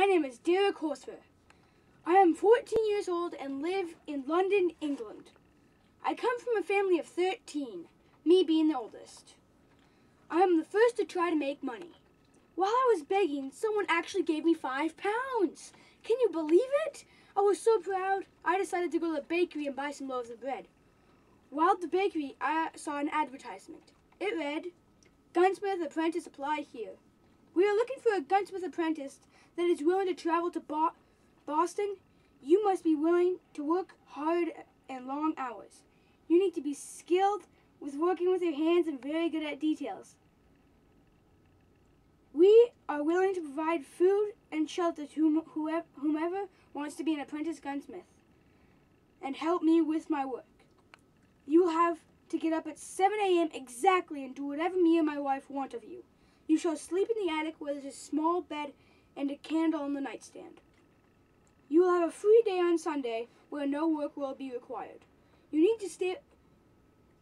My name is Derek Horsford. I am 14 years old and live in London, England. I come from a family of 13, me being the oldest. I am the first to try to make money. While I was begging, someone actually gave me £5. Can you believe it? I was so proud, I decided to go to the bakery and buy some loaves of bread. While at the bakery, I saw an advertisement. It read, "Gunsmith apprentice apply here. We are looking for a gunsmith apprentice that is willing to travel to Boston. You must be willing to work hard and long hours. You need to be skilled with working with your hands and very good at details. We are willing to provide food and shelter to whomever wants to be an apprentice gunsmith and help me with my work. You will have to get up at 7 a.m. exactly and do whatever me and my wife want of you. You shall sleep in the attic where there is a small bed and a candle on the nightstand. You will have a free day on Sunday where no work will be required. You need to stay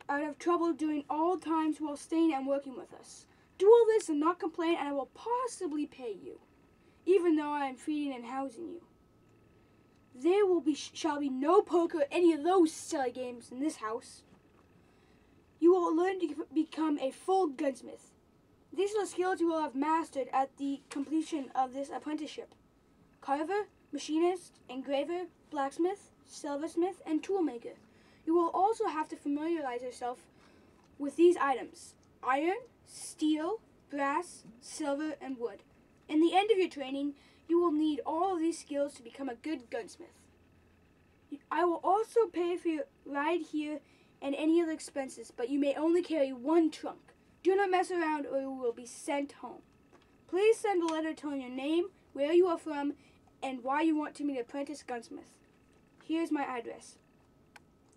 out of trouble during all times while staying and working with us. Do all this and not complain, and I will possibly pay you, even though I am feeding and housing you. There shall be no poker or any of those silly games in this house. You will learn to become a full gunsmith. These are the skills you will have mastered at the completion of this apprenticeship: carver, machinist, engraver, blacksmith, silversmith, and toolmaker. You will also have to familiarize yourself with these items: iron, steel, brass, silver, and wood. In the end of your training, you will need all of these skills to become a good gunsmith. I will also pay for your ride here and any other expenses, but you may only carry one trunk. Do not mess around or you will be sent home. Please send a letter telling your name, where you are from, and why you want to meet an apprentice gunsmith. Here's my address: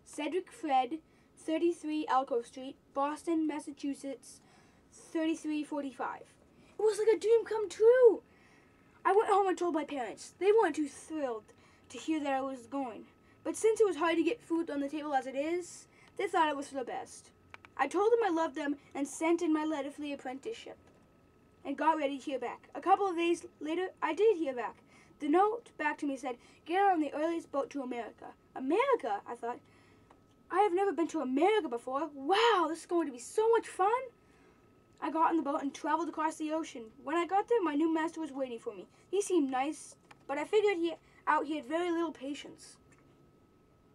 Cedric Fred, 33 Alcove Street, Boston, Massachusetts, 3345. It was like a dream come true. I went home and told my parents. They weren't too thrilled to hear that I was going, but since it was hard to get food on the table as it is, they thought it was for the best. I told them I loved them and sent in my letter for the apprenticeship and got ready to hear back. A couple of days later, I did hear back. The note back to me said, "Get on the earliest boat to America." America? I thought. I have never been to America before. Wow, this is going to be so much fun. I got on the boat and traveled across the ocean. When I got there, my new master was waiting for me. He seemed nice, but I figured he had very little patience.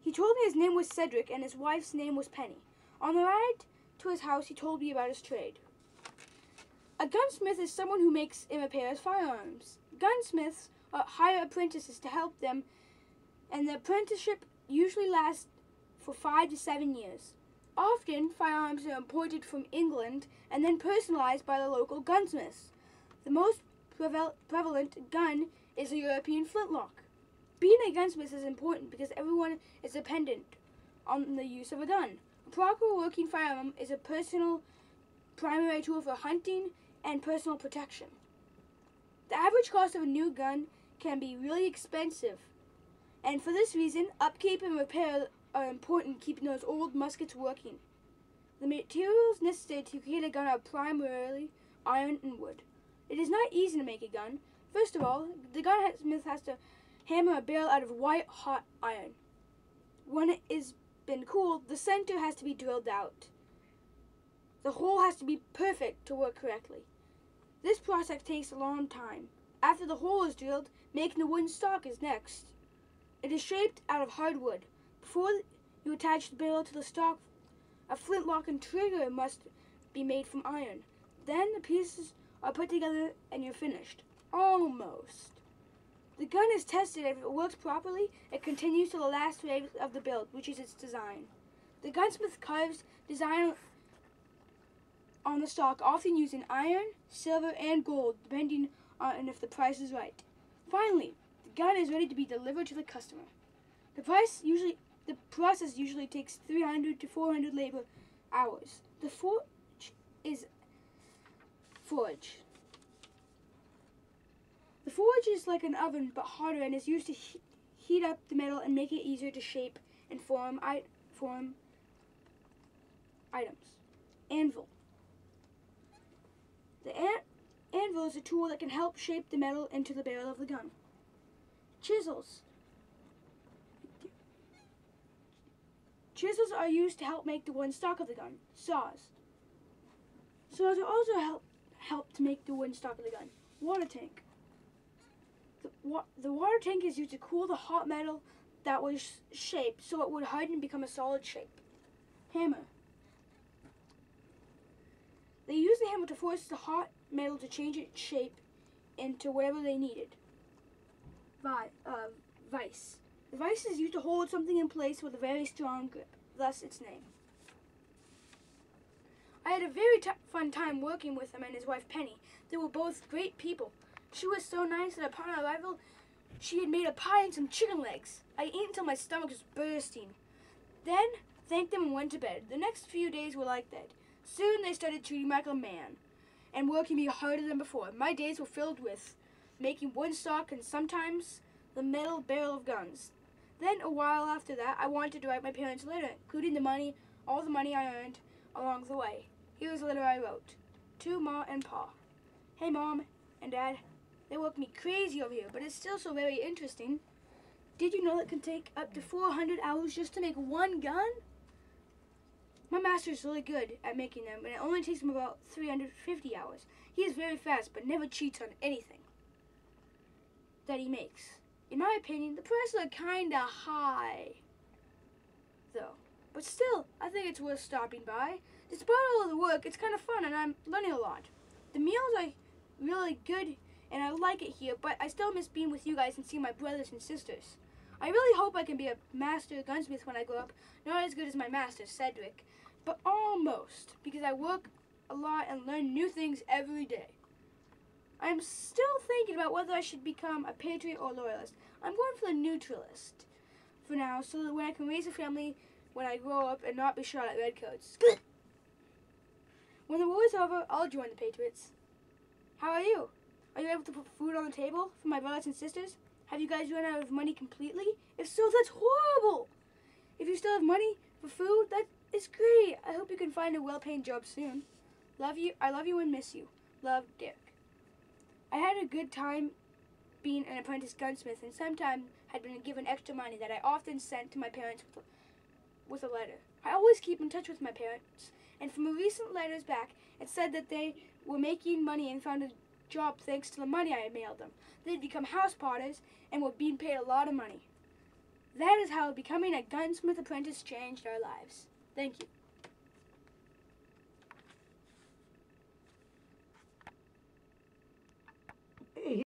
He told me his name was Cedric and his wife's name was Penny. On the ride to his house, he told me about his trade. A gunsmith is someone who makes and repairs firearms. Gunsmiths hire apprentices to help them, and the apprenticeship usually lasts for 5 to 7 years. Often, firearms are imported from England and then personalized by the local gunsmiths. The most prevalent gun is a European flintlock. Being a gunsmith is important because everyone is dependent on the use of a gun. A proper working firearm is a personal primary tool for hunting and personal protection. The average cost of a new gun can be really expensive, and for this reason, upkeep and repair are important, keeping those old muskets working. The materials necessary to create a gun are primarily iron and wood. It is not easy to make a gun. First of all, the gunsmith has to hammer a barrel out of white hot iron. When it has been cooled, the center has to be drilled out. The hole has to be perfect to work correctly. This process takes a long time. After the hole is drilled, making the wooden stock is next. It is shaped out of hard wood. Before you attach the barrel to the stock, a flintlock and trigger must be made from iron. Then the pieces are put together and you're finished. Almost. The gun is tested. If it works properly, it continues to the last phase of the build, which is its design. The gunsmith carves design on the stock, often using iron, silver, and gold, depending on if the price is right. Finally, the gun is ready to be delivered to the customer. The process usually takes 300 to 400 labor hours. The forge. The forge is like an oven but hotter and is used to heat up the metal and make it easier to shape and form items. Anvil. Anvil is a tool that can help shape the metal into the barrel of the gun. Chisels. Chisels are used to help make the wooden stock of the gun. Saws. Saws are also help to make the wooden stock of the gun. Water tank. The water tank is used to cool the hot metal that was shaped so it would harden and become a solid shape. Hammer. They use the hammer to force the hot metal to change its shape into whatever they needed. Vice. The vice is used to hold something in place with a very strong grip, thus its name. I had a very fun time working with him and his wife Penny. They were both great people. She was so nice that upon arrival, she had made a pie and some chicken legs. I ate until my stomach was bursting. Then, thanked them and went to bed. The next few days were like that. Soon they started treating me like a man and working me harder than before. My days were filled with making wood stock and sometimes the metal barrel of guns. Then, a while after that, I wanted to write my parents a letter, including all the money I earned along the way. Here's a letter I wrote. To Ma and Pa. Hey, Mom and Dad, they work me crazy over here, but it's still so very interesting. Did you know it can take up to 400 hours just to make one gun? My master is really good at making them, and it only takes him about 350 hours. He is very fast, but never cheats on anything that he makes. In my opinion, the prices are kinda high, though. But still, I think it's worth stopping by. Despite all of the work, it's kind of fun, and I'm learning a lot. The meals are really good, and I like it here, but I still miss being with you guys and seeing my brothers and sisters. I really hope I can be a master gunsmith when I grow up. Not as good as my master, Cedric, but almost, because I work a lot and learn new things every day. I'm still thinking about whether I should become a patriot or loyalist. I'm going for the neutralist for now, so that when I can raise a family when I grow up and not be shot at redcoats. When the war is over, I'll join the patriots. How are you? Are you able to put food on the table for my brothers and sisters? Have you guys run out of money completely? If so, that's horrible. If you still have money for food, that is great. I hope you can find a well-paying job soon. Love you. I love you and miss you. Love, Derek. I had a good time being an apprentice gunsmith, and sometimes had been given extra money that I often sent to my parents with a letter. I always keep in touch with my parents, and from a recent letters back, it said that they were making money and found a job thanks to the money I had mailed them. They'd become house potters and were being paid a lot of money. That is how becoming a gunsmith apprentice changed our lives. Thank you.